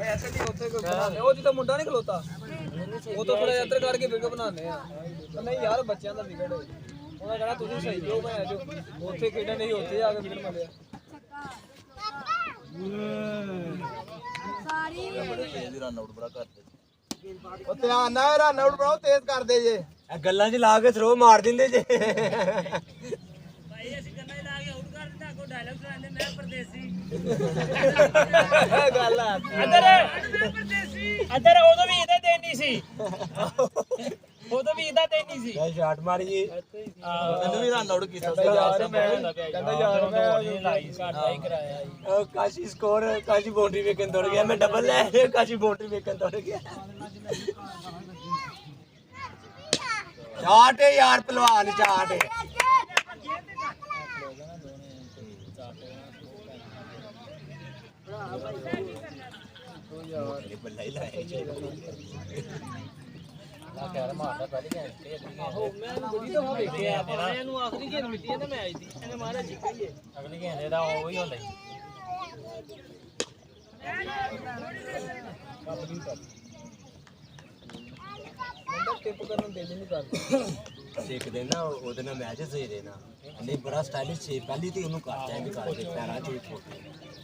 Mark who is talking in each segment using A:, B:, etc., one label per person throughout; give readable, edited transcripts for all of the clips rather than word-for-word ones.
A: ऐसे नहीं होते बनाने वो जितना मुंडा नहीं खलोता वो तो थोड़ा यात्रा करके वीडियो बनाने हैं तो नहीं यार बच्चों का विगड़ उन्होंने कहना तुझे सही हो मैं जो उसे खेलने नहीं होते आगे विगड़ मारे
B: सारी
C: रन आउट बड़ा करते
A: ਉਹ ਧਿਆਨ ਨਾਲ ਰਨ ਆਊਟ ਬਣਾਓ ਤੇਜ਼ ਕਰਦੇ ਜੇ
D: ਇਹ ਗੱਲਾਂ 'ਚ ਲਾ ਕੇ ਥਰੋ ਮਾਰ ਦਿੰਦੇ ਜੇ
E: ਭਾਈ ਅਸੀਂ ਗੱਲਾਂ ਹੀ ਲਾ ਕੇ ਆਊਟ ਕਰ ਦਿੰਦਾ ਕੋ ਡਾਇਲੌਗ ਸੁਣਾਉਂਦੇ ਮੈਂ ਪਰਦੇਸੀ
A: ਇਹ ਗੱਲ ਆ
E: ਅੰਦਰ ਪਰਦੇਸੀ ਅੰਦਰ ਉਦੋਂ ਵੀ ਇਹਦੇ ਦੇਣੀ ਸੀ ਉਦੋਂ ਵੀ ਇਹਦਾ ਦੇਣੀ ਸੀ
D: ਇਹ ਸ਼ਾਟ ਮਾਰੀ ਜੀ
C: ਤੈਨੂੰ ਵੀ ਰਨ ਆਊਟ ਕੀਤਾ
A: ਯਾਰ ਮੈਂ ਕਹਿੰਦਾ ਯਾਰ ਮੈਂ
E: ਲਾਈ ਸਾਡਾ ਹੀ ਕਰਾਇਆ ਜੀ
D: ਉਹ ਕਾਸ਼ੀ ਸਕੋਰ ਕਾਸ਼ੀ ਬਾਉਂਡਰੀ ਵੇਖਣ ਦੌੜ ਗਿਆ ਮੈਂ ਡਬਲ ਲੈ ਕਾਸ਼ੀ ਬਾਉਂਡਰੀ ਵੇਖਣ ਦੌੜ ਗਿਆ ਚਾਟ ਹੈ ਯਾਰ ਪਹਿਲਵਾਨ ਚਾਟ ਹੈ ਬੱਲਾ ਹੀ ਲਾਇਆ
E: ਕਹਿਰ ਮਾਰਦਾ ਪਹਿਲੀ ਘੰਟੇ ਆਹੋ ਮੈਂ ਬੜੀ ਦਫਾ ਵੇਖਿਆ ਮੈਂ ਇਹਨੂੰ ਆਖਰੀ ਗੇਮ ਮਿੱਟੀ ਹੈ ਨਾ ਮੈਚ ਦੀ ਇਹਨੇ ਮਾਰਿਆ ਜਿੱਤ ਹੀ ਹੈ ਅਗਲੀ ਘੰਟੇ ਦਾ ਉਹ ਹੀ ਹੁੰਦਾ ਹੀ
A: ਟਿਪ ਕਰਨ ਨੂੰ ਦਿਲ ਨਹੀਂ ਕਰਦਾ
D: ਇੱਕ ਦਿਨ ਨਾ ਉਹਦੇ ਨਾਲ ਮੈਚ ਸਹੀ ਦੇਣਾ ਨਹੀਂ ਬੜਾ ਸਟਾਈਲਿਸ਼ ਸੀ ਪਹਿਲੀ ਤੇ ਉਹਨੂੰ ਕਰ ਚਾਹੀ ਕਰਕੇ ਪੈਰਾਂ 'ਚ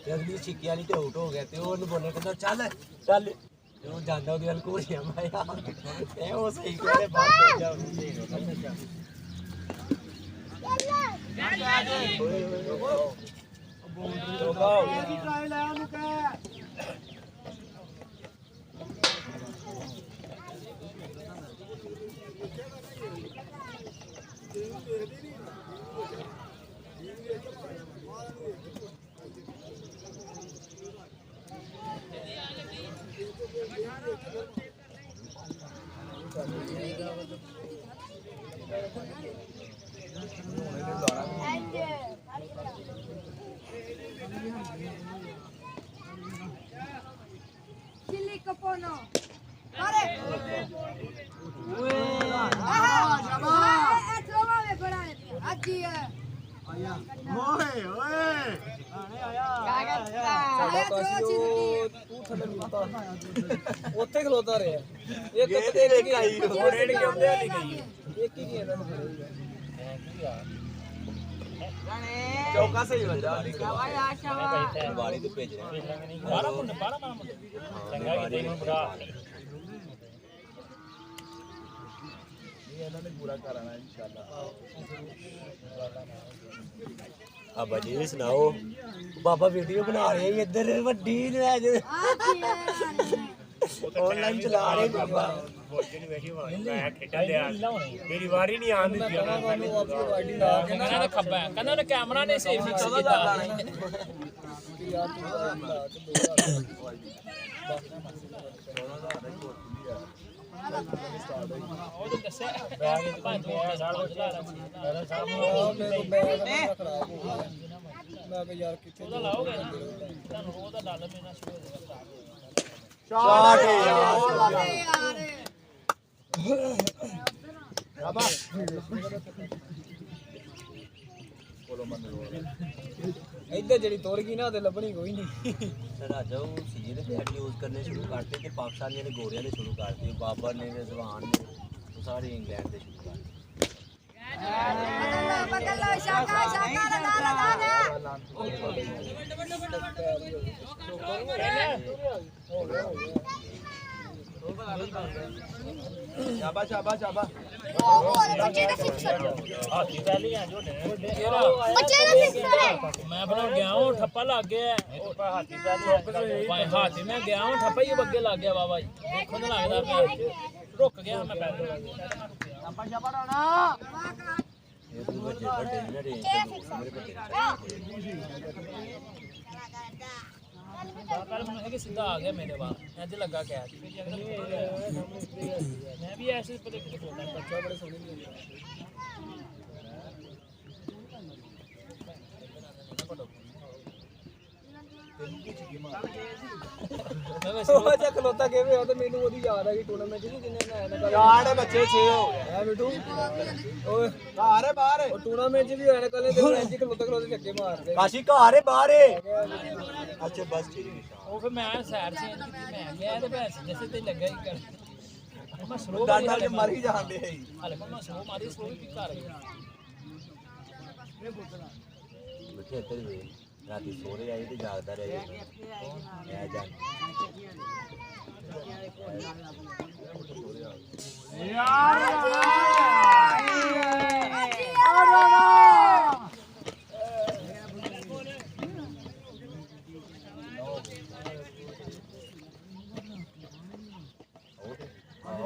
D: ਤੇ ਅਗਲੀ ਛਿੱਕੀ ਵਾਲੀ ਤੇ ਆਊਟ ਹੋ ਗਿਆ ਤੇ ਉਹਨੂੰ ਬੋਲੇ ਕਹਿੰਦਾ ਚੱਲ ਚੱਲ ਤੇ ਉਹ ਜਾਂਦਾ ਉਹਦੇ ਵੱਲ ਘੋੜੀਆਂ ਮਾਇਆ ਤੇ ਉਹ ਸਹੀ ਕਹਿੰਦੇ ਬਾਹਰ ਹੋ ਜਾ
B: Chili Capono. Vale. Trovare Ferrari. Oggi
A: ਤੂੰ ਥੱਲੇ ਲੁੱਟਾ ਉੱਥੇ ਖਲੋਤਾ ਰਿਹਾ ਇੱਕ ਇੱਕ ਆਈ
E: ਰੇਡ ਕੇ ਆਉਂਦੇ ਨਹੀਂ ਗਈ
A: ਇੱਕ ਹੀ ਇਹਨਾਂ ਨੂੰ ਫੜੇਗਾ
C: ਚੌਕਾ ਸਹੀ ਵੱਜਾ
D: ਬਾੜੀ ਤੇ ਭੇਜ ਰਿਹਾ
E: ਬਾਰਾ ਮੁੰਡੇ ਚੰਗਾ ਕਿ ਤੈਨੂੰ ਬੁਰਾ
C: ਇਹਨਾਂ ਨੇ ਪੂਰਾ ਕਰਾਣਾ ਇਨਸ਼ਾਅੱਲਾ
D: ਬਾਬਾ ਜੀ ਸੁਣਾਓ ਬਾਬਾ ਵੀਡੀਓ ਬਣਾ ਰਹੇ ਇੱਧਰ ਵੱਡੀ ਲੈ ਜੇ ਆਨਲਾਈਨ ਚਲਾ ਰਹੇ ਬਾਬਾ
E: ਮੇਰੀ ਵਾਰੀ ਨਹੀਂ ਆਉਣ ਦਿੱਤੀ ਕਹਿੰਦਾ ਨੇ ਖੱਬਾ ਕਹਿੰਦਾ ਨੇ ਕੈਮਰਾ ਨੇ ਸੇਫ ਫਿਕਸ ਕੀਤਾ ਉਹ ਤਾਂ ਦੱਸਿਆ ਬੈਗ ਭਾਂ ਤੋਂ ਸਾਡਾ ਚਲਾ ਰਿਹਾ
A: ਮੈਂ ਕਿ ਯਾਰ ਕਿੱਥੇ
E: ਉਹਦਾ ਲਾਓਗੇ ਤੁਹਾਨੂੰ ਉਹਦਾ ਡਾਲਰ ਮੇਨਾ ਸ਼ੁਰੂ ਹੋ ਜਾਏਗਾ
D: ਸ਼ਾਟ
A: ਇੱਧਰ ਜਿਹੜੀ ਤੁਰ ਗਈ ਨਾ ਤੇ ਲੱਭਣੀ ਕੋਈ ਨਹੀਂ
D: ਰਾਜਾ ਉਹ ਸੀਜੇ ਦੇ ਪੈਡ ਯੂਜ਼ ਕਰਨੇ ਸ਼ੁਰੂ ਕਰਤੇ ਤੇ ਪਾਕਿਸਤਾਨੀਆਂ ਨੇ ਗੋਰਿਆਂ ਨੇ ਸ਼ੁਰੂ ਕਰਤੇ ਬਾਬਰ ਨੇ ਰਿਜ਼ਵਾਨ ਨੇ ਉਹ ਸਾਰੇ ਇੰਗਲੈਂਡ ਦੇ ਸ਼ੁਰੂ ਕਰਤੇ
B: Badalla shaka
C: ਸ਼ਾਬਾਸ਼ ਸ਼ਾਬਾਸ਼ ਸ਼ਾਬਾਸ਼
B: ਬੱਚੇ ਦਾ ਫਿਕਸਰ
E: ਹਾਥੀ ਪਹਿਲੀ ਆ ਝੋਟੇ
B: ਬੱਚੇ ਦਾ ਫਿਕਸਰ
E: ਮੈਂ ਬਣਾ ਗਿਆ ਉਹ ਠੱਪਾ ਲੱਗ ਗਿਆ ਹਾਥੀ ਪਹਿਲੀ ਭਾਈ ਹਾਥੀ ਮੈਂ ਗਿਆ ਉਹ ਠੱਪਾ ਹੀ ਅੱਗੇ ਲੱਗ ਗਿਆ ਬਾਬਾ ਜੀ ਦੇਖੋ ਤਾਂ ਲੱਗਦਾ ਪਿਆ ਰੁਕ ਗਿਆ ਮੈਂ ਪਹਿਲੇ
A: ਆਪਾਂ ਸ਼ਾਬਾਣਾ
D: ਇਹ ਦੂ ਵੱਡੇ ਵੱਡੇ ਨੇ ਰੇਂਜ ਤੇ ਮੇਰੇ ਵੱਡੇ
E: ਪਹਿਲੇ ਮੈਨੂੰ ਕਿ ਸਿੱਧਾ ਆ ਗਿਆ ਮੇਰੇ ਬਾਅਦ ਇੰਜ ਲੱਗਾ ਕੈਚ ਮੈਂ ਵੀ ਐਸੇ ਪਤਾ ਕਿ ਬੋਲਦਾ ਬੱਚਾ ਬੜੇ ਸੋਹਣੇ ਨੇ
A: ਉਹ ਜੇ ਖਲੋਤਾ ਕਿਵੇਂ ਆ ਤੇ ਮੈਨੂੰ ਉਹਦੀ ਯਾਦ ਆ ਕਿ ਟੂਰਨਾਮੈਂਟ ਨਹੀਂ ਜਿੰਨੇ ਮੈਂ ਨਾ
C: ਚਾਰ ਦੇ ਬੱਚੇ 6 ਹੋ ਗਏ
A: ਐ ਬਿੱਟੂ ਓਏ
C: ਘਰ ਹੈ ਬਾਹਰ
A: ਉਹ ਟੂਰਨਾਮੈਂਟ 'ਚ ਵੀ ਹੋਇਆ ਨਾ ਕੱਲੇ ਤੇ ਇੰਜ ਖਲੋਤਾ ਖਲੋਤੇ ਧੱਕੇ ਮਾਰਦੇ
D: ਕਾਸ਼ੀ ਘਰ ਹੈ ਬਾਹਰ ਹੈ ਅੱਛਾ ਬਸ ਠੀਕ
E: ਉਹ ਫਿਰ ਮੈਂ ਸੈਰ ਚੇਂਜ ਕੀਤੀ ਮੈਂ ਗਿਆ ਤੇ ਭੈਣ ਜਿਸੇ ਤੇ ਲੱਗਾ ਹੀ ਕਰ ਮੈਂ ਸਲੋ
C: ਡਾਂਡਾ ਤੇ ਮਰ ਹੀ ਜਾਂਦੇ ਹੈ
E: ਹਲੇ ਮੈਂ ਸਲੋ ਮਾਰੀ ਸਲੋ ਵੀ ਘਰ ਗਿਆ
D: ਬੱਚੇ ਇੱਧਰ ਵੀ ਰਾਤੀ ਸੋ ਰਹੇ ਆਏ ਤੇ ਜਾਗਦਾ ਰਿਹਾ ਮੈਂ ਜਾਣ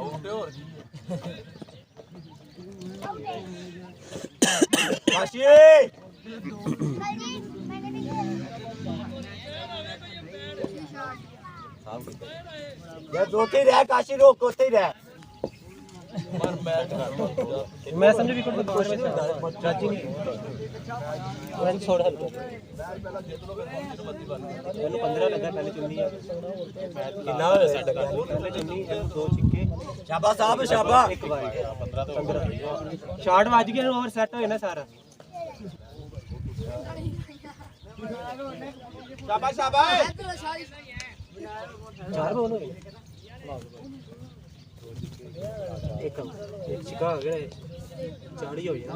C: ਉੱਤੇ ਹੋਰ ਕੀ
D: ਕਾਸ਼ੀ ਯਾਰ ਰੋਕੇ ਰਹਿ ਕਾਸ਼ੀ ਰੋਕ ਉੱਥੇ ਹੀ ਰਹਿ
C: ਪਰ ਮੈਚ
A: ਮੈਂ ਸਮਝ ਵੀ ਕੋਈ ਕੋਚ ਵਿੱਚ ਚਾਚੀ ਨਹੀਂ ਉਹ ਛੋੜ ਹਲ ਮੈਨੂੰ 15 ਲੱਗਾ ਪਹਿਲੇ ਚੁੰਨੀ ਆ
D: ਕਿੰਨਾ ਹੋਇਆ ਸਾਡਾ
A: ਪਹਿਲੇ ਚੁੰਨੀ ਦੋ ਛਿੱਕੇ
D: ਸ਼ਾਬਾ ਸਾਹਿਬ ਸ਼ਾਬਾ
A: ਇੱਕ ਵਾਰੀ 15 ਸ਼ਾਟ ਵੱਜ ਗਿਆ ਓਵਰ ਸੈੱਟ ਹੋਇਆ ਨਾ ਸਾਰਾ
C: ਸ਼ਾਬਾਸ਼ ਸ਼ਾਬਾਸ਼
B: ਇਧਰ ਸ਼ਾਹੀ
A: ਚਾਰ ਬੋਲ ਹੋ ਗਏ ਇੱਕ ਛਿੱਕਾ ਹੋ ਗਿਆ ਚਾੜੀ ਹੋਈ ਨਾ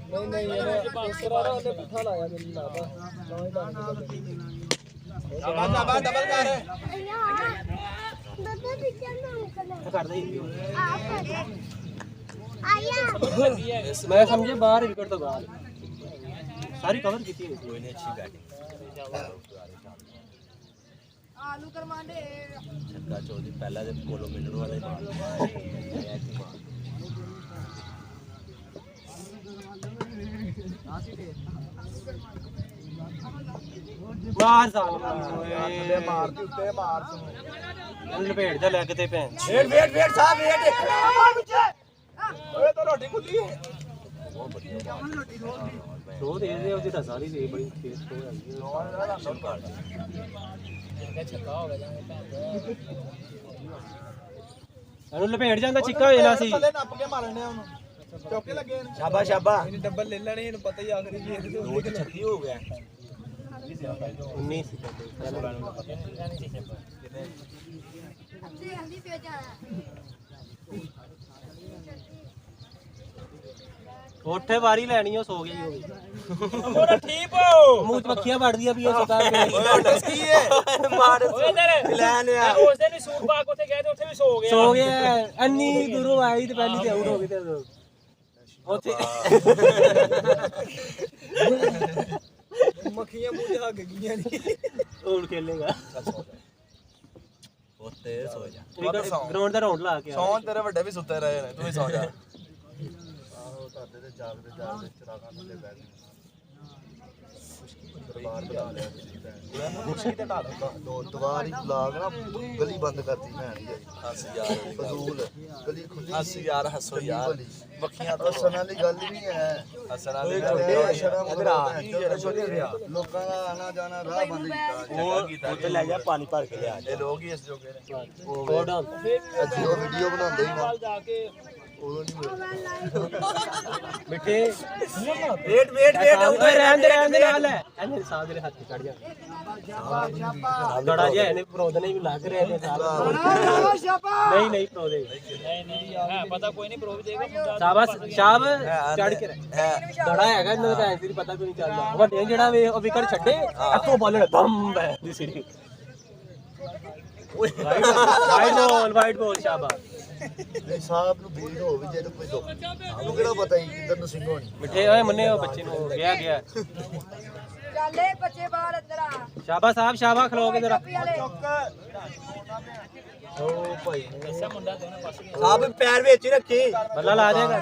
A: ਨਹੀਂ ਨਹੀਂ ਇਹ ਸਰਾਰਾ ਉਹਨੇ ਪੁੱਠਾ ਲਾਇਆ ਮੈਨੂੰ ਲੱਗਦਾ
C: ਸ਼ਾਬਾਸ਼ ਸ਼ਾਬਾਸ਼ ਡਬਲ ਕਰ
A: ਕਰਦਾ ਹੀ
B: ਆਇਆ
A: ਮੈਂ ਸਮਝੇ ਬਾਹਰ ਵਿਕਟ ਤੋਂ ਬਾਹਰ ਸਾਰੀ ਕਵਰ ਕੀਤੀ ਹੋਈ
D: ਕੋਈ ਨਹੀਂ ਅੱਛੀ ਬੈਟਿੰਗ
B: ਆਲੂ ਕਰਮਾਂਡੇ
D: ਛੱਕਾ ਚੌਧਰੀ ਪਹਿਲਾ ਦੇ ਕੋਲੋਂ ਮਿਲਣ ਵਾਲਾ ਹੀ ਮਾਰ
A: ਮਾਰ ਸਾਲ
C: ਤੇ ਮਾਰ ਦੇ ਉੱਤੇ ਮਾਰ ਤੂੰ
A: ਲਪੇਟ ਜਾ ਲੱਗ ਤੇ ਭੈਣ
D: ਵੇਟ ਸਾਹਿਬ ਵੇਟ
C: ਓਏ ਤਾਂ ਰੋਟੀ ਖੁੱਲੀ ਹੈ
A: ਦੋ ਦੇ ਦੇ ਉਹਦੀ ਤਾਂ ਸਾਰੀ ਦੇ ਬੜੀ ਤੇਜ਼ ਹੋ ਜਾਂਦੀ
E: ਛੱਕਾ ਹੋ ਗਿਆ ਜਾਂ ਭੈਣ
A: ਇਹਨੂੰ ਲਪੇਟ ਜਾਂਦਾ ਚਿੱਕਾ ਹੋ ਜਾਣਾ ਸੀ
C: ਥੱਲੇ ਨੱਪ ਕੇ ਮਾਰਨੇ ਆ ਉਹਨੂੰ ਚੌਕੇ ਲੱਗੇ ਨੇ
D: ਸ਼ਾਬਾ ਸ਼ਾਬਾ
A: ਇਹਨੇ ਡੱਬਲ ਲੈ ਲੈਣੇ ਇਹਨੂੰ ਪਤਾ ਹੀ ਆਖਰੀ ਜੀ
D: ਦੋ ਤੇ 36 ਹੋ ਗਿਆ
A: 19 ਸੀ
B: ਅੱਛੇ ਹੰਦੀ ਪੇ ਜਾਣਾ
A: ਉੱਥੇ ਵਾਰੀ ਲੈਣੀ ਉਹ ਸੋ ਗਈ ਹੋਵੇ
E: ਮੋਰਾ ਠੀਕ ਹੋ
A: ਮੂੰਹ ਚ ਮੱਖੀਆਂ ਵੜਦੀਆਂ ਪਈਆਂ ਸਰਕਾਰ
C: ਓਏ ਦੱਸ ਕੀ ਹੈ
D: ਮਾਰ
E: ਓਏ ਇਧਰ
D: ਲੈ ਲਿਆ
E: ਉਸ ਦਿਨ ਵੀ ਸੂਟ ਪਾ ਕੇ ਉੱਥੇ ਗਏ ਤੇ ਉੱਥੇ ਵੀ ਸੋ ਗਿਆ
A: ਸੋ ਗਿਆ ਇੰਨੀ ਦੂਰੋਂ ਆਈ ਤੇ ਪਹਿਲੀ ਤੇ ਆਊਟ ਹੋ ਗਈ ਤੇ ਉੱਥੇ ਮੱਖੀਆਂ ਮੂੰਹ ਚ ਹੱਗ ਗਈਆਂ ਨਹੀਂ ਹੁਣ ਖੇਲੇਗਾ
D: ਉੱਤੇ ਸੋ ਜਾ
A: ਗਰਾਊਂਡ ਦਾ ਰਾਉਂਡ ਲਾ ਕੇ ਆ
C: ਸੌਂ ਤੇਰੇ ਵੱਡੇ ਵੀ ਸੁੱਤੇ ਰਹੇ ਨੇ ਤੂੰ ਹੀ ਸੌਂ ਜਾ ਆਹੋ ਤੁਹਾਡੇ ਤੇ ਜਾਗਦੇ ਚਰਾਗਾਂ ਥੱਲੇ ਬੈਠ ਦਰਬਾਰ ਬਣਾ ਲਿਆ ਮੁਸ਼ਕੀ ਤੇ ਢਾ ਦਿੱਤਾ
F: ਦੋ ਦੀਵਾਰ ਹੀ ਲਾਗ ਨਾ ਗਲੀ ਬੰਦ ਕਰਤੀ ਭੈਣ ਜੀ
C: ਹੱਸ ਯਾਰ
F: ਫਜ਼ੂਲ ਗਲੀ ਖੁੱਲੀ
C: ਹੱਸ ਯਾਰ ਹੱਸੋ ਯਾਰ ਮੱਖੀਆਂ ਤੋਂ
F: ਹੱਸਣ ਵਾਲੀ ਗੱਲ ਹੀ ਨਹੀਂ ਹੈ
C: ਹੱਸਣਾ ਦੇ
F: ਸ਼ਰਮ
D: ਇਧਰ ਆ
F: ਲੋਕਾਂ ਦਾ ਆਣਾ ਜਾਣਾ ਰਾਹ ਬੰਦ ਕੀਤਾ
D: ਉਹ ਉੱਤੇ ਲੈ ਜਾ ਪਾਣੀ ਭਰ ਕੇ ਲਿਆ
C: ਇਹ ਲੋਕ ਹੀ ਇਸ ਜੋਗੇ ਨੇ
A: ਕੋਡ
F: ਅੱਜ ਉਹ ਵੀਡੀਓ ਬਣਾਉਂਦੇ ਹੀ ਨਾ
E: ਜਾ ਕੇ
F: ਉਦੋਂ ਨਹੀਂ
A: ਮਿੱਠੇ
D: ਵੇਟ
A: ਓਏ ਰਹਿਣ ਦੇ ਨਾਲ ਹੈ ਇਹ ਮੇਰੇ ਸਾਹ ਦੇ ਹੱਥ ਚੜ ਜਾ ਗੜਾ ਜਿਹਾ ਇਹਨੇ ਪਰੋਦੇ ਨੇ ਵੀ ਲੱਗ ਰਿਹਾ ਨੇ ਸਾਹ ਨਹੀਂ ਨਹੀਂ ਪਰੋਦੇ
E: ਨਹੀਂ ਹੈ ਪਤਾ ਕੋਈ ਨਹੀਂ ਪ੍ਰੋ ਵੀ ਦੇਗਾ ਮੁੰਡਾ
A: ਸ਼ਾਬਾਸ਼ ਸ਼ਾਬ ਚੜ ਕੇ ਗੜਾ ਹੈਗਾ ਇਹਨਾਂ ਦਾ ਐਸੀ ਪਤਾ ਕੋਈ ਨਹੀਂ ਚੱਲਦਾ ਵੱਡੇ ਜਿਹੜਾ ਵੇ ਉਹ ਵਿਕਟ ਛੱਡੇ ਅੱਖੋਂ ਬਾਲਣ ਦਮ ਹੈ ਦੀ ਸਿਰੀ ਵਾਈਟ ਬਾਲ ਸ਼ਾਬਾਸ਼
F: ਨਹੀਂ ਸਾਹਿਬ ਨੂੰ ਬੀਟ ਹੋ ਵੀ ਜੇ ਤਾਂ ਕੋਈ ਦੁੱਖ ਉਹਨੂੰ ਕਿਹੜਾ ਪਤਾ ਹੀ ਕਿੱਧਰ ਨੂੰ ਸਿੰਘ ਹੋਣੀ
A: ਮਿੱਠੇ ਓਏ ਮੰਨੇ ਉਹ ਬੱਚੇ ਨੂੰ ਗਿਆ
B: ਚੱਲੇ ਬੱਚੇ ਬਾਹਰ ਅੰਦਰ ਆ
A: ਸ਼ਾਬਾਸ਼ ਸਾਹਿਬ ਸ਼ਾਬਾਸ਼ ਖਲੋ ਕੇ ਜਰਾ
F: ਉਹ ਭਾਈ
E: ਐਸਾ ਮੁੰਡਾ ਦੋਨੇ ਪਾਸੇ
D: ਸਾਹਿਬ ਪੈਰ ਵਿੱਚ ਹੀ ਰੱਖੀ
A: ਬੱਲਾ ਲਾ ਦੇਗਾ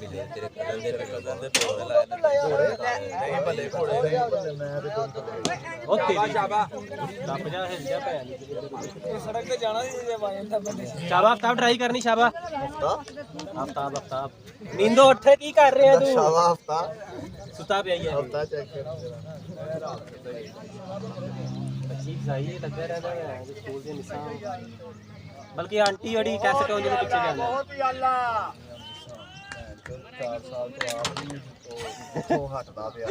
D: ਵੀ ਲੈ ਤੇਰੇ ਕਦਮ ਦੇ
C: ਕਦਮ ਦੇ ਪਿਓ ਦੇ ਲਾਏ ਨਹੀਂ ਭਲੇ ਘੋੜੇ
F: ਮੈਂ ਤੇ ਤੁਹਾਨੂੰ
E: ਉਹ ਤੇਰੀ ਸ਼ਾਬਾ ਦੱਬ ਜਾ ਹਿੱਲ ਜਾ ਪੈ
A: ਇਹ ਸੜਕ ਤੇ ਜਾਣਾ ਸੀ ਜੇ ਵਾਜਨ ਦਾ ਬੰਦੇ
E: ਸ਼ਾਬਾ ਆਫਤਾਬ ਟਰਾਈ ਕਰਨੀ ਸ਼ਾਬਾ
F: ਹਫਤਾ
E: ਆਫਤਾਬ ਨੀਂਦੋ ਉੱਠੇ ਕੀ ਕਰ ਰਿਹਾ ਤੂੰ
F: ਸ਼ਾਵਾ ਹਫਤਾ
E: ਸੁੱਤਾ ਪਿਆ ਹੀ ਹੈ
F: ਹਫਤਾ ਚੈੱਕ ਕਰ
E: ਬੱਚੀ ਸਹੀ ਲੱਗਾ ਰਹਿੰਦਾ ਹੈ ਸਕੂਲ ਦੇ ਨਿਸ਼ਾਨ ਬਲਕਿ ਆਂਟੀ ਜਿਹੜੀ ਕੈਸਟ ਉਹਦੇ ਪਿੱਛੇ ਜਾਂਦਾ
F: 4 ਸਾਲ ਤੋਂ ਆਪ ਨਹੀਂ ਉੱਥੋਂ ਹਟਦਾ ਪਿਆ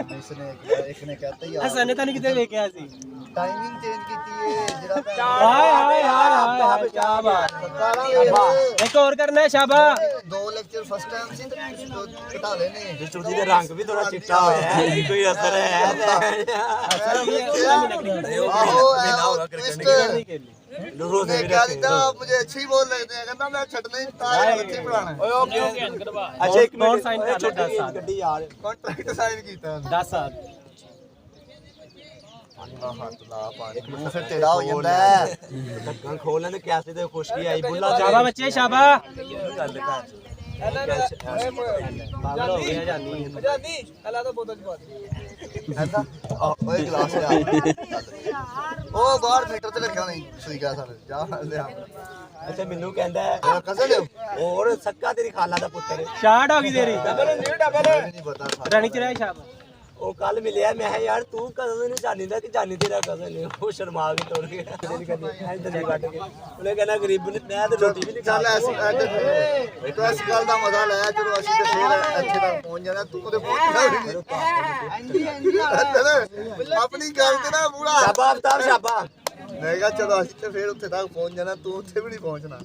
F: ਮਿਸ ਨੇ ਇੱਕ ਨੇ ਕਹਤਾ ਯਾਰ
E: ਹਸਨ ਨੇ ਤਾਂ ਨਹੀਂ ਕਿਤੇ ਵੇਖਿਆ ਸੀ
F: ਟਾਈਮਿੰਗ ਚੇਂਜ ਕੀਤੀ ਏ ਜਿਹੜਾ
E: ਹਾਏ ਹਾਏ ਕੀ ਬਾਤ ਇੱਕ ਹੋਰ ਕਰਨਾ ਹੈ ਸ਼ਾਬਾ
F: 2 ਲੈਕਚਰ ਫਸਟ ਟਾਈਮ ਸੀ ਘਟਾ ਲੈਨੇ
D: ਤੇ ਚੂਜੀ ਦੇ ਰੰਗ ਵੀ ਥੋੜਾ ਚਿੱਟਾ ਹੋਇਆ ਹੈ ਕੋਈ ਅਸਰ ਹੈ
F: ਆਹੋ twist
D: ਲੋਰੋ
F: ने क्या दिया मुझे अच्छी बोल लगते हैं कहता मैं छटना ही तार अच्छी पढ़ाना
E: ਓਏ ਓਕੇ ਓਕੇ ਕਰਵਾ
D: ਅੱਛਾ ਇੱਕ
E: ਕੌਣ
D: ਮਿੰਟ
E: ਸਾਈਨ ਕਰ
D: ਛੋਟੀ
E: ਲਿਆ 10 ਸਾਲ
D: ਗੱਡੀ ਯਾਰ
F: कॉन्ट्रैक्ट साइन कीता
E: 10 ਸਾਲ
F: हाथ ला पानी मुंह फिर टेढ़ा हो जाता है
D: ਢੱਕਣ ਖੋਲਣ ਦੇ ਕਿਆਸੇ ਤੇ ਖੁਸ਼ਕੀ ਆਈ ਬੁੱਲਾ
E: ਸ਼ਾਬਾ ਬੱਚੇ ਸ਼ਾਬਾ
D: ਗੱਲ ਕਰ
E: ਪਾਗਲ ਹੋ ਗਿਆ ਜਾਨੀ
A: ਜਾਂਦੀ ਹਲਾ ਤਾਂ ਬੋਤਲ ਚ ਪਾ ਦੇ
F: ऐसा ओए गिलास ले ओ बाहर मीटर ते रखा नहीं सही कहा सारे जा ले आ
D: ਅੱਛਾ ਮੈਨੂੰ ਕਹਿੰਦਾ ਹੈ
F: कसे ले
D: ਹੋਰ ਸੱਕਾ ਤੇਰੀ ਖਾਲਾ ਦਾ ਪੁੱਤਰ
E: ਸ਼ਾਟ ਹੋ ਗਈ ਤੇਰੀ
F: नहीं पता था
E: ਰਾਣੀ ਚ ਰਹਿ ਸ਼ਾਬਾ
D: ਉਹ ਕੱਲ ਮਿਲਿਆ ਮੈਂ ਕਿਹਾ ਯਾਰ ਤੂੰ ਕਦੋਂ ਨਹੀਂ ਜਾਣੀ ਦਾ ਕਿ ਜਾਣੀ ਤੇਰਾ ਕਦੋਂ ਨੇ ਉਹ ਸ਼ਰਮਾ ਕੇ ਤੁਰ ਗਿਆ ਇੱਧਰ ਨਹੀਂ ਕੱਢ ਕੇ ਉਹਨੇ ਕਹਿੰਦਾ ਗਰੀਬ ਨੇ ਮੈਂ ਤੇ ਰੋਟੀ ਵੀ ਨਹੀਂ
F: ਚੱਲ ਐਸੀ तो इस गल ਦਾ ਮਜ਼ਾ ਲਿਆ ਜਦੋਂ ਅਸੀਂ ਤੇ ਫੇਰ ਇੱਥੇ ਤੱਕ ਪਹੁੰਚ ਜਾਣਾ ਤੂੰ ਉਹਦੇ ਪਹੁੰਚਣਾ ਆਪਣੀ ਗੱਲ ਤੇ ਨਾ ਪੂਰਾ
D: ਸ਼ਾਬਾ ਆਫਤਾਬ ਸ਼ਾਬਾ
F: ਮੈਂ ਕਿਹਾ ਚਲੋ ਅਸੀਂ ਤੇ ਫੇਰ ਉੱਥੇ ਤੱਕ ਪਹੁੰਚ ਜਾਣਾ ਤੂੰ ਉੱਥੇ ਵੀ ਨਹੀਂ ਪਹੁੰਚਣਾ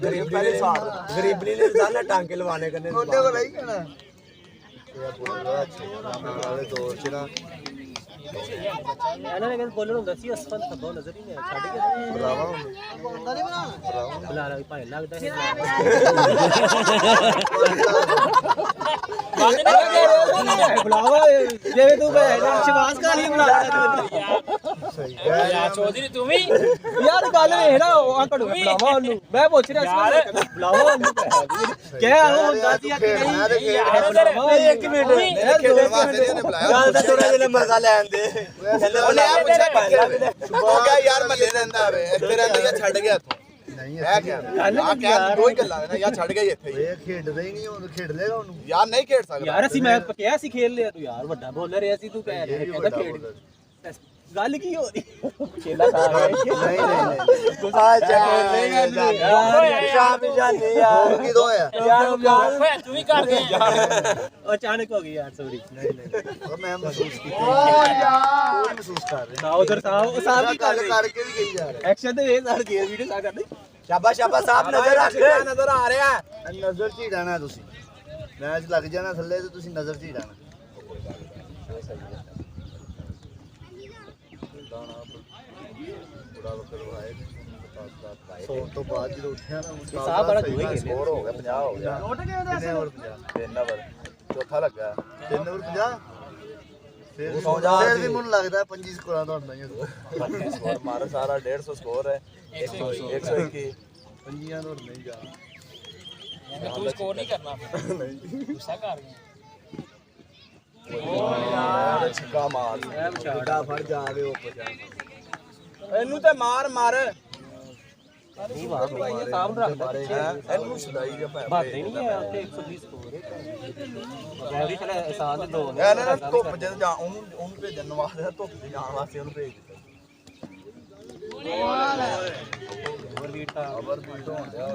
D: ਗਰੀਬੀ ਨੇ ਇਨਸਾਨ ਟਾਂਕੇ ਲਵਾਣੇ ਕਰਨੇ
F: ਉਹਦੇ ਕੋਲ ਨਹੀਂ ਕਹਿਣਾ ਵਾਲੇ ਦੌਰ ਚ ਨਾ
E: ਇਹਨਾਂ ਨੇ ਕਹਿੰਦੇ ਬੋਲਣ ਹੁੰਦਾ ਸੀ ਅਸਫਲ ਥੱਬੋ ਨਜ਼ਰ ਹੀ ਨਹੀਂ ਆਇਆ ਛੱਡ ਕੇ
F: ਬਰਾਵਾ ਹੁੰਦਾ ਨਹੀਂ ਬਣਾ
E: ਬੁਲਾ ਲਾ ਭਾਈ ਲੱਗਦਾ ਹੈ ਬੁਲਾਵਾ ਜਿਵੇਂ ਤੂੰ ਸ਼ਿਵਾਸ ਕਾਲੀ ਬੁਲਾ
F: ਸਹੀ
E: ਯਾਰ ਚੌਧਰੀ ਤੂੰ ਵੀ ਯਾਰ ਗੱਲ ਵੇਖ ਨਾ ਉਹ ਆਕੜ ਬੁਲਾਵਾ ਉਹਨੂੰ ਮੈਂ ਪੁੱਛ ਰਿਹਾ ਸੀ ਬੁਲਾਵਾ ਉਹਨੂੰ ਕਹਿ ਆਉਂ ਹੁੰਦਾ ਸੀ ਕਿ ਨਹੀਂ ਯਾਰ
D: ਇੱਕ ਮਿੰਟ ਗੱਲ ਤਾਂ ਥੋੜਾ ਜਿਹਾ ਮਜ਼ਾ ਲੈਣ ਦੇ
C: ਉਹਨੇ ਆ ਪੁੱਛਿਆ ਉਹ ਕਿਹਾ ਯਾਰ ਮੱਲੇ ਰਹਿੰਦਾ ਵੇ ਇੱਥੇ ਰਹਿੰਦਾ ਛੱਡ ਗਿਆ ਇੱਥੋਂ
F: ਨਹੀਂ
C: ਇਹ ਕਿਹਾ ਆ ਕਹਿ ਦੋ ਹੀ ਗੱਲਾਂ ਨੇ ਯਾਰ ਛੱਡ ਗਿਆ ਇੱਥੇ ਹੀ
F: ਇਹ ਖੇਡਦਾ ਹੀ ਨਹੀਂ ਉਹ ਖੇਡ ਲੇਗਾ ਉਹਨੂੰ
C: ਯਾਰ ਨਹੀਂ ਖੇਡ ਸਕਦਾ
E: ਯਾਰ ਅਸੀਂ ਮੈਂ ਕਿਹਾ ਸੀ ਖੇਲ ਲਿਆ ਤੂੰ ਯਾਰ ਵੱਡਾ ਬੋਲਰ ਰਿਹਾ ਸੀ ਤੂੰ ਕਹਿ ਰਿਹਾ ਕਹਿੰਦਾ ਖੇਡ ਗੱਲ ਕੀ ਹੋ ਰਹੀ ਖੇਲਾ ਤਾਂ
F: ਨਹੀਂ ਨਹੀਂ
D: ਆ ਚੱਲ ਯਾਰ ਸ਼ਾਮ ਜਾਨੀ ਯਾਰ
F: ਉਹ ਕਿਦੋਂ ਹੋਇਆ
D: ਯਾਰ
E: ਤੂੰ ਵੀ ਕਰ ਦੇ ਉਹ ਅਚਾਨਕ ਹੋ ਗਈ ਯਾਰ ਸੌਰੀ
F: ਨਹੀਂ ਨਹੀਂ ਉਹ ਮੈਂ ਮਹਿਸੂਸ ਕੀਤਾ ਉਹ ਮਹਿਸੂਸ ਕਰ ਰਿਹਾ
E: ਨਾ ਉਧਰ ਤਾਂ ਉਹ ਸਾਹਿਬ ਕੀ ਕਰ
F: ਗੱਲ
E: ਰਹੇ
F: ਕਰਕੇ ਵੀ ਗਈ ਜਾ ਰਿਹਾ
E: ਐਕਸ਼ਨ ਤੇ ਇਹ ਸਾਰ ਗੇਮ ਵੀਡੀਓ ਸਾ ਕਰਦੇ
D: ਸ਼ਾਬਾ ਸ਼ਾਬਾ ਸਾਹਿਬ ਨਜ਼ਰ ਰੱਖ
C: ਨਜ਼ਰ ਆ ਰਿਹਾ
F: ਨਜ਼ਰ 'ਚ ਹੀ ਰਹਿਣਾ ਤੁਸੀਂ ਮੈਚ ਲੱਗ ਜਾਣਾ ਥੱਲੇ ਤੇ ਤੁਸੀਂ ਨਜ਼ਰ 'ਚ ਹੀ ਰਹਿਣਾ ਸੌਣ ਤੋਂ ਬਾਅਦ ਜਦੋਂ ਉੱਠਿਆ ਨਾ
E: ਸਾਹ ਬੜਾ ਜੂਏ ਖੇਲੇ
C: ਸਕੋਰ ਹੋ ਗਿਆ 50 ਹੋ ਗਿਆ
F: ਉੱਠ ਗਏ ਉਹਦੇ ਕਿੰਨੇ ਓਵਰ 50
C: 3 ਓਵਰ ਚੌਥਾ ਲੱਗਾ
F: 3 ਓਵਰ 50 ਫਿਰ
C: ਸੌ ਜਾ
F: ਫਿਰ ਵੀ ਮੈਨੂੰ ਲੱਗਦਾ 25 ਸਕੋਰਾਂ ਦਾ ਹੁੰਦਾ ਹੀ ਹੈ
C: ਸਕੋਰ ਮਾਰ ਸਾਰਾ 150 ਸਕੋਰ ਹੈ 121
F: ਪੰਜੀਆਂ ਦਾ ਹੁੰਦਾ ਹੀ ਜਾ
E: ਤੂੰ ਸਕੋਰ ਨਹੀਂ ਕਰਨਾ ਗੁੱਸਾ ਕਰ ਗਿਆ
C: ਛੱਕਾ ਮਾਰ
E: ਐ ਵਿਚਾਰ
F: ਕਿੱਡਾ ਫੜ ਜਾਵੇ ਉੱਪਰ ਜਾ
C: ਇਹਨੂੰ ਤੇ ਮਾਰ ਮਾਰ
E: ਨਹੀਂ ਵਾਹ ਸਾਹਬ ਰੱਖਦਾ
C: ਇਹਨੂੰ ਛਡਾਈ ਜਾ ਭੈ
E: ਬਾਤੇ ਨਹੀਂ ਹੈ ਉੱਥੇ 120 ਸਕੋਰ ਹੈ ਮੈਂ ਵੀ ਚਲੇ ਸਾਲ ਦੇ ਦੋ ਨੇ
C: ਇਹਨੇ ਨਾ ਧੁੱਪ ਜਦ ਜਾ ਉਹਨੂੰ ਭੇਜਣ ਵਾਸਤੇ ਧੁੱਪ ਤੇ ਜਾਣ ਵਾਸਤੇ ਉਹਨੂੰ ਭੇਜ ਦਿੱਤਾ
E: ਹੋਰ ਬੀਟਾ
F: ਖਬਰ ਬੀਟ ਹੋਣ ਡਿਆ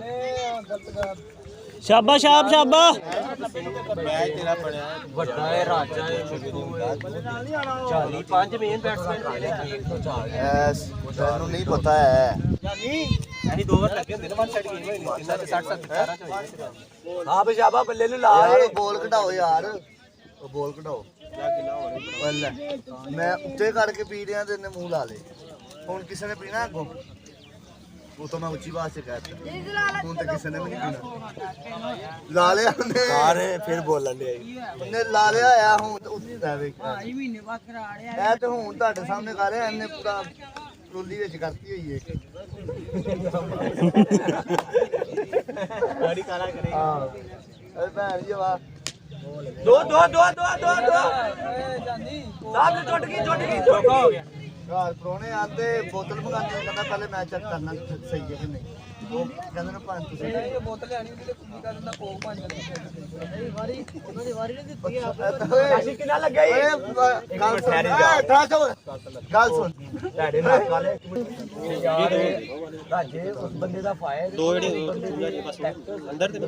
E: ਸ਼ਾਬਾ ਸ਼ਾਬ ਸ਼ਾਬਾ
F: ਮੈਚ ਤੇਰਾ ਬਣਿਆ
E: ਵੱਡਾ ਹੈ ਰਾਜਾ ਹੈ 45 ਮੇਨ ਬੈਟਸਮੈਨ
F: ਐਸ ਤੈਨੂੰ ਨਹੀਂ ਪਤਾ ਹੈ
E: ਯਾਨੀ 2 ਓਵਰ ਲੱਗੇ ਹੁੰਦੇ ਨੇ 1 ਸਾਈਡ ਗੇਮ ਹੋਈ ਕਿੰਨਾ 60 17 ਚ ਹੋਈ
D: ਹਾਂ ਵੀ ਸ਼ਾਬਾ ਬੱਲੇ ਨੂੰ ਲਾ
F: ਯਾਰ ਬੋਲ ਘਟਾਓ ਯਾਰ ਉਹ ਬੋਲ ਘਟਾਓ ਲੈ ਮੈਂ ਉੱਤੇ ਕਰਕੇ ਪੀ ਰਿਹਾ ਤੇ ਇਹਨੇ ਮੂੰਹ ਲਾ ਲੇ ਹੁਣ ਕਿਸੇ ਨੇ ਪੀਣਾ ਅੱਗੋਂ ਉਹ ਤਾਂ ਮੈਂ ਉੱਚੀ ਆਵਾਜ਼ 'ਚ ਕਹਿਤਾ ਹੁਣ ਤਾਂ ਕਿਸੇ ਨੇ ਵੀ ਨਹੀਂ ਪੀਣਾ ਲਾ ਲਿਆ ਉਹਨੇ
D: ਸਾਰੇ ਫਿਰ ਬੋਲਣ ਦੇ
F: ਉਹਨੇ ਲਾ ਲਿਆ ਆ ਹੁਣ ਤਾਂ ਉੱਤੇ ਦਾ ਵੇਖ ਮਹੀਨੇ ਬਾਅਦ ਕਰਾ ਲਿਆ ਇਹ ਤੇ ਹੁਣ ਤੁਹਾਡੇ ਸਾਹਮਣੇ ਕਰ ਰਿਹਾ ਇਹਨੇ ਪੂਰਾ ਟੋਲੀ ਵਿੱਚ ਕਰਤੀ ਹੋਈ ਹੈ
D: ਗਾੜੀ ਕਾਲਾ ਕਰੇ
F: ਹਾਂ ਅਰੇ ਭੈਣ ਜੀ ਵਾ
D: ਦੋ
A: ਏ ਜਾਂਦੀ
D: ਸਾਹਿਬ ਨੇ ਟੁੱਟ ਗਈ ਧੋਖਾ ਹੋ ਗਿਆ
F: ਘਰ ਪਰੋਣੇ ਆਂਦੇ ਬੋਤਲ ਮੰਗਾਉਂਦੇ ਕਹਿੰਦਾ ਪਹਿਲੇ ਮੈਂ ਚੈੱਕ ਕਰਨਾ ਸਹੀ ਹੈ ਕਿ ਨਹੀਂ ਉਹ ਕਹਿੰਦੇ ਨੇ ਭਾਂ ਤੁਸੀਂ
A: ਇਹ ਬੋਤਲ ਲੈਣੀ ਉਹਦੀ ਤੇ ਕੁੱਕੀ ਕਰ ਦਿੰਦਾ ਕੋਕ ਬਣ ਜਾਂਦਾ
D: ਕਾਸ਼ੀ ਕਿੰਨਾ ਲੱਗਿਆ
F: ਓਏ ਗੱਲ ਸੁਣ ਗੱਲ ਸੁਣ
D: ਤੁਹਾਡੇ ਨਾਲ ਕਾਲੇ ਯਾਰ ਰਾਜੇ ਉਸ ਬੰਦੇ ਦਾ ਫਾਇਰ ਦੋ ਜਿਹੜੇ ਅੰਦਰ ਤੇ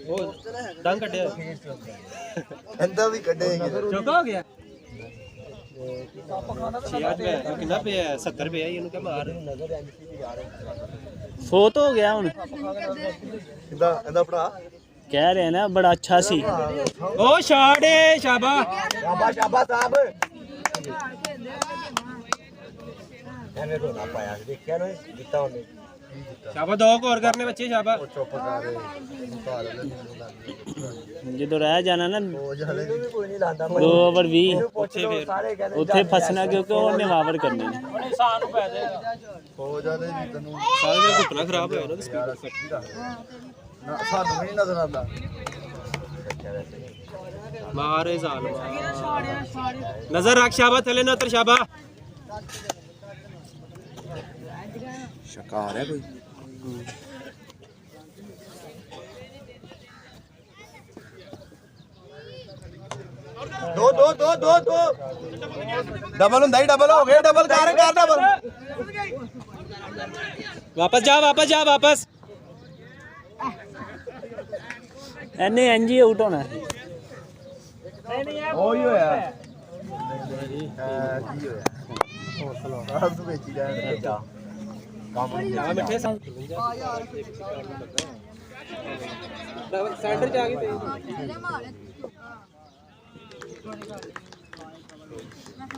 D: ਉਹ ਡੰਗ ਕੱਢਿਆ
F: ਅੰਦਰ ਵੀ ਕੱਢੇਗੇ
A: ਚੁੱਕਾ ਹੋ ਗਿਆ
E: ਕਿੰਨਾ ਪਿਆ 70 ਰੁਪਏ ਇਹਨੂੰ ਕਹ ਮਾਰ
D: ਨਜ਼ਰ ਐਮਸੀ ਦੀ ਯਾਰ
E: ਫੋਤ ਹੋ ਗਿਆ ਹੁਣ
F: ਇਹਦਾ ਭਰਾ
E: ਕਹਿ ਰਹੇ ਨਾ ਬੜਾ ਅੱਛਾ ਸੀ ਉਹ ਛਾੜੇ ਸ਼ਾਬਾ
D: ਸ਼ਾਬਾ ਸਾਹਿਬ ਐਵੇਂ ਰੋਣਾ ਪਾਇਆ ਦੇਖਿਆ ਨਾ ਜਿੱਤਾ ਉਹਨੇ
E: ਸ਼ਾਬਾ ਦੋ ਹੋਰ ਕਰਨੇ ਬੱਚੇ ਸ਼ਾਬਾ
F: ਚੁੱਪ ਕਰ
E: ਜਦੋਂ ਰਹਿ ਜਾਣਾ ਨਾ
F: ਹੋ ਜਾਲੇ
D: ਕੋਈ ਨਹੀਂ ਲਾਂਦਾ
E: 2 ਓਵਰ 20
D: ਉੱਥੇ ਫਿਰ ਸਾਰੇ ਕਹਿੰਦੇ
E: ਉੱਥੇ ਫਸਣਾ ਕਿਉਂਕਿ ਉਹਨੇ ਵਾਵਰ ਕਰਨੇ ਨੇ
F: ਹੋ ਜਾਲੇ ਵੀ ਤੈਨੂੰ
E: ਸਾਰੇ ਦਾ ਘੁੱਟਣਾ ਖਰਾਬ ਹੋਇਆ ਨਾ
F: ਨਾ ਸਾਨੂੰ ਵੀ ਨਹੀਂ ਨਜ਼ਰ ਆਉਂਦਾ
E: ਮਾਰੇ ਜ਼ਾਲ ਨਜ਼ਰ ਰੱਖ ਸ਼ਾਬਾ ਥੱਲੇ ਨਾ ਉਤਰ ਸ਼ਾਬਾ
F: ਸ਼ਿਕਾਰ ਹੈ ਕੋਈ ਦੋ ਡਬਲ ਹੁੰਦਾ ਹੀ ਡਬਲ ਹੋ ਗਿਆ ਡਬਲ ਕਰ ਡਬਲ
E: ਵਾਪਸ ਜਾ ਵਾਪਸ ਐਨੇ ਐਨਜੀ ਆਊਟ ਹੋਣਾ
F: ਉਹੀ ਹੋਇਆ ਕੀ ਹੋਇਆ ਹੌਸਲਾ ਆਪ ਨੂੰ ਵੇਚੀ ਜਾਣ
E: ਆ ਮਿੱਠੇ ਸੈਂਟਰ ਚ ਆ ਗਈ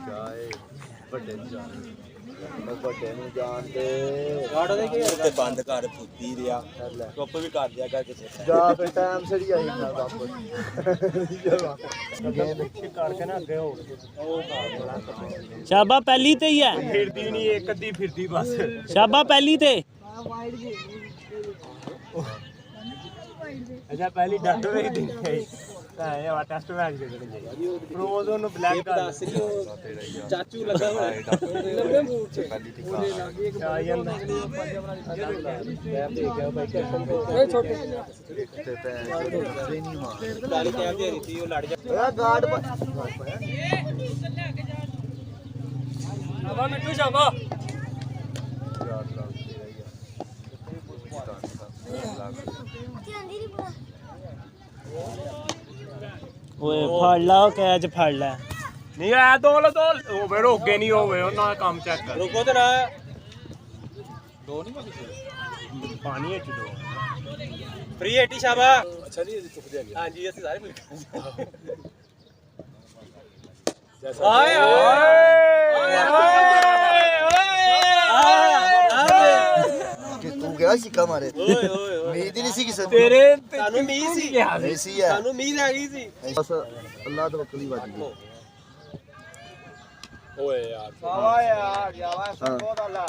F: ਜਾਏ ਵੱਡੇ ਨੂੰ ਜਾਣ ਵੱਡੇ ਨੂੰ ਜਾਣ ਦੇ
D: ਤੇ ਬੰਦ ਕਰ ਪੁੱਤੀ ਰਿਆ ਚੁੱਪ ਵੀ ਕਰ ਦਿਆ ਕਰ ਕਿਸੇ
F: ਜਾ ਫਿਰ ਟਾਈਮ ਸਿਰ ਹੀ ਆਈ ਨਾ ਵਾਪਸ
D: ਕਰਕੇ ਨਾ ਅੱਗੇ ਹੋ
E: ਸ਼ਾਬਾ ਪਹਿਲੀ ਤੇ ਹੀ ਹੈ
D: ਫਿਰਦੀ ਨਹੀਂ ਇੱਕ ਅੱਧੀ ਫਿਰਦੀ ਬਸ
E: ਸ਼ਾਬਾ ਪਹਿਲੀ ਤੇ
D: ਅੱਛਾ ਪਹਿਲੀ ਡਾਕਟਰ ਰਹੀ ਦੀ ਇਹ ਵਾ ਟੈਸਟ ਮੈਚ ਦੇ ਦੇਣੇ ਰੋਜ਼ ਉਹਨੂੰ ਬਲੈਕ ਕਰ
E: ਚਾਚੂ ਲੱਗਾ ਹੋਇਆ
A: ਲੰਬੇ ਮੂੰਹ ਚ
D: ਆ ਜਾਂਦਾ
A: ਇਹ ਛੋਟੇ
F: ਤੇ ਪੈਸੇ ਨਹੀਂ ਮਾਰ
E: ਗਾੜੀ ਕਹਿ ਦੇ ਰਹੀ ਸੀ ਉਹ ਲੜ ਜਾ
F: ਓਏ ਗਾਰਡ
A: ਸ਼ਾਬਾ ਮਿੱਠੂ ਸ਼ਾਬਾ
E: ਓਏ ਫੜ ਲਾ ਉਹ ਕੈਚ ਫੜ ਲੈ
D: ਨਹੀਂ ਆ ਦੋ ਉਹ ਵੇ ਰੋਕੇ ਨਹੀਂ ਹੋਵੇ ਉਹਨਾਂ ਦਾ ਕੰਮ ਚੈੱਕ ਕਰ
E: ਰੁਕੋ ਤੇ ਨਾ
D: ਪਾਣੀ ਵਿੱਚ ਦੋ
E: ਫ੍ਰੀ 80 ਸ਼ਾਬਾ
D: ਅੱਛਾ ਜੀ ਚੁੱਪ ਜਾ ਗਿਆ
E: ਹਾਂਜੀ ਅਸੀਂ ਸਾਰੇ ਮਿਲ
D: ਆਏ
F: ਕਿ ਤੂੰ ਗਿਆ ਸਿੱਕਾ ਮਾਰੇ ਉਮੀਦ ਹੀ ਨਹੀਂ ਸੀ ਕਿਸੇ
D: ਤੇਰੇ
E: ਤੁਹਾਨੂੰ ਮੀਂਹ ਸੀ
F: ਨਹੀਂ ਸੀ ਹੈ
E: ਤੁਹਾਨੂੰ ਮੀਂਹ ਆ ਗਈ ਸੀ
F: ਬਸ ਅੱਲਾਹ ਦਾ ਵਕਲੀ ਵੱਜ ਗਈ
D: ਓਏ ਯਾਰ
A: ਵਾਹ ਯਾਰ ਜਾਵਾ
F: ਹਾਂ
A: ਅੱਲਾ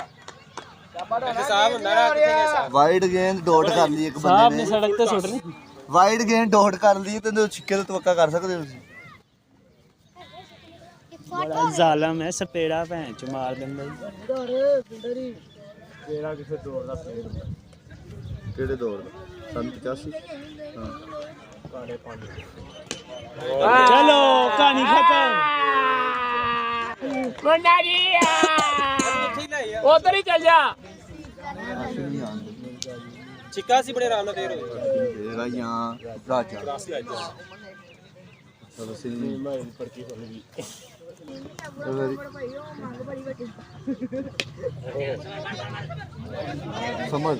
A: ਸ਼ਾਬਾ ਦਾ
E: ਸਾਹਿਬ ਹੁੰਦਾ ਨਾ ਕਿੱਥੇ ਗਏ ਸਾਹਿਬ
F: ਵਾਈਡ ਗੇਂਦ ਡੋਟ ਕਰ ਲਈ ਇੱਕ
E: ਸਾਹਿਬ
F: ਬੰਦੇ
E: ਨੇ
F: ਨੇ
E: ਸੜਕ ਤੇ ਸੁੱਟ ਲਈ
F: ਵਾਈਡ ਗੇਂਦ ਡੋਟ ਕਰ ਲਈ ਤੇ ਛਿੱਕੇ ਤੇ ਤਵੱਕਾ ਕਰ ਸਕਦੇ ਹੋ ਤੁਸੀਂ
E: ਬੜਾ ਜ਼ਾਲਮ ਹੈ ਸਪੇੜਾ ਭੈਣ ਚ ਮਾਰ ਦਿੰਦਾ ਜੀ
D: ਤੇਰਾ ਕਿਸੇ ਦੌੜ ਦਾ ਪਲੇਅਰ ਹੁੰਦਾ
F: ਕਿਹੜੇ ਦੌਰ ਦਾ 85 ਹਾਂ
D: ਕਾਲੇ ਪਾਣੀ
E: ਚਲੋ ਕਹਾਣੀ ਖਤਮ
D: ਮੁੰਡਾ ਜੀ ਉਧਰ ਹੀ ਚੱਲ ਜਾ
F: ਅਸੀਂ ਨਹੀਂ ਆਉਂਦੇ
E: ਚਿੱਕਾ ਸੀ ਬੜੇ ਆਰਾਮ ਨਾਲ ਫੇਰ ਹੋਏ
F: ਤੇਰਾ ਜਾਂ ਰਾਜਾ ਚਲੋ ਸੀ
D: ਮੈਂ ਪਰਚੀ ਖੋਲ ਗਈ
F: ਸਮਝ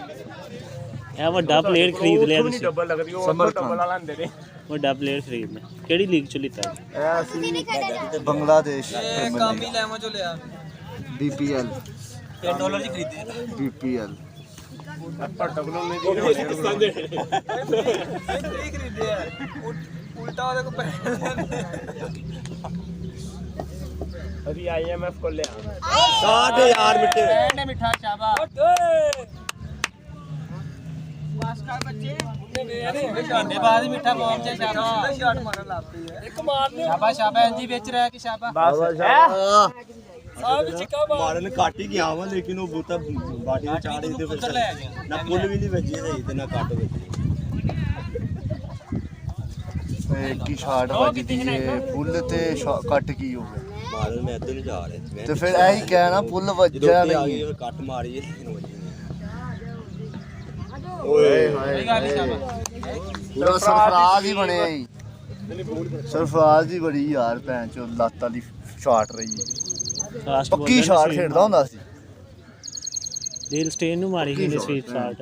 E: ਇਹ ਵੱਡਾ ਪਲੇਅਰ ਖਰੀਦ ਲਿਆ ਤੁਸੀਂ
D: ਡਬਲ ਲੱਗਦੀ ਉਹ
F: ਸਮਰ
D: ਡਬਲ
F: ਖਾਨ।
D: ਵਾਲਾ ਹੁੰਦੇ ਨੇ
E: ਵੱਡਾ ਪਲੇਅਰ ਖਰੀਦਣਾ ਕਿਹੜੀ ਲੀਗ ਚ ਲਿੱਤਾ
F: ਇਹ ਅਸੀਂ ਬੰਗਲਾਦੇਸ਼
A: ਇਹ ਕੰਮ ਹੀ ਲੈਵਾਂ ਚੋਂ ਲਿਆ
F: BPL
E: $10 ਚ ਖਰੀਦੇ
F: BPL
D: ਪਰ ਡਬਲ ਉਹਨੇ ਦੀ
A: ਕੀ ਖਰੀਦੇ ਆ ਉਲਟਾ ਉਹਦੇ ਕੋ ਪੈਸੇ
D: ਅਸੀਂ IMF ਕੋਲ ਲਿਆ
E: ਸਾਡੇ ਯਾਰ ਮਿੱਟੇ
A: ਨੇ ਮਿੱਠਾ ਚਾਵਾ ਘੰਟੇ ਬਾਅਦ ਹੀ ਮਿੱਠਾ ਬੋਲ ਚ ਸ਼ਾਬਾਸ਼ ਸ਼ਾਟ ਮਾਰਨ ਲੱਗ ਪਈ ਹੈ ਇੱਕ ਮਾਰ ਲਿਓ ਸ਼ਾਬਾਸ਼ ਸ਼ਾਬਾਸ਼ ਇੰਜੀ ਵਿੱਚ ਰਹਿ ਕੇ ਸ਼ਾਬਾਸ਼ ਸਾਹਿਬ ਚਿੱਕਾ
D: ਮਾਰਨ ਘੱਟ ਹੀ ਗਿਆ ਵਾ ਲੇਕਿਨ ਉਹ ਬੂਤਾ ਬਾਡੀ ਦੇ ਚਾੜੇ ਦੇ ਵਿੱਚ ਨਾ ਪੁੱਲ ਵੀ ਨਹੀਂ ਵੱਜੀ ਸਹੀ ਤੇ ਨਾ ਕੱਟ ਵੱਜੀ
F: ਕੀ ਸ਼ਾਟ ਵੱਜਦੀ ਏ ਫੁੱਲ ਤੇ ਕੱਟ ਕੀ ਹੋ ਗਿਆ
D: ਮਾਰਨ ਮੈਂ ਇੱਧਰ ਨੂੰ ਜਾ ਰਿਹਾ
F: ਤੇ ਫਿਰ ਇਹੀ ਕਹਿਣਾ ਫੁੱਲ ਵੱਜਿਆ ਨਹੀਂ
D: ਉਹ ਕੱਟ ਮਾਰੀ
F: ਓਏ ਹਾਏ ਪੂਰਾ ਸਰਫਰਾਜ਼ ਹੀ ਬਣਿਆ ਜੀ ਸਰਫਰਾਜ਼ ਦੀ ਬੜੀ ਯਾਰ ਭੈਣ ਚੋ ਲੱਤ ਵਾਲੀ ਸ਼ਾਟ ਰਹੀ ਪੱਕੀ ਸ਼ਾਟ ਖੇਡਦਾ ਹੁੰਦਾ ਸੀ
E: ਡੀਲ ਸਟੇਨ ਨੂੰ ਮਾਰੀ ਗਈ ਨੇ ਸਵੀਪ ਸ਼ਾਟ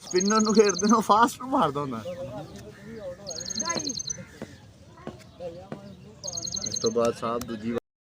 F: ਸਪਿਨਰ ਨੂੰ ਖੇਡਦੇ ਨੂੰ ਫਾਸਟ ਮਾਰਦਾ ਹੁੰਦਾ ਇਸ ਤੋਂ ਬਾਅਦ ਸਾਹਿਬ ਦੂਜੀ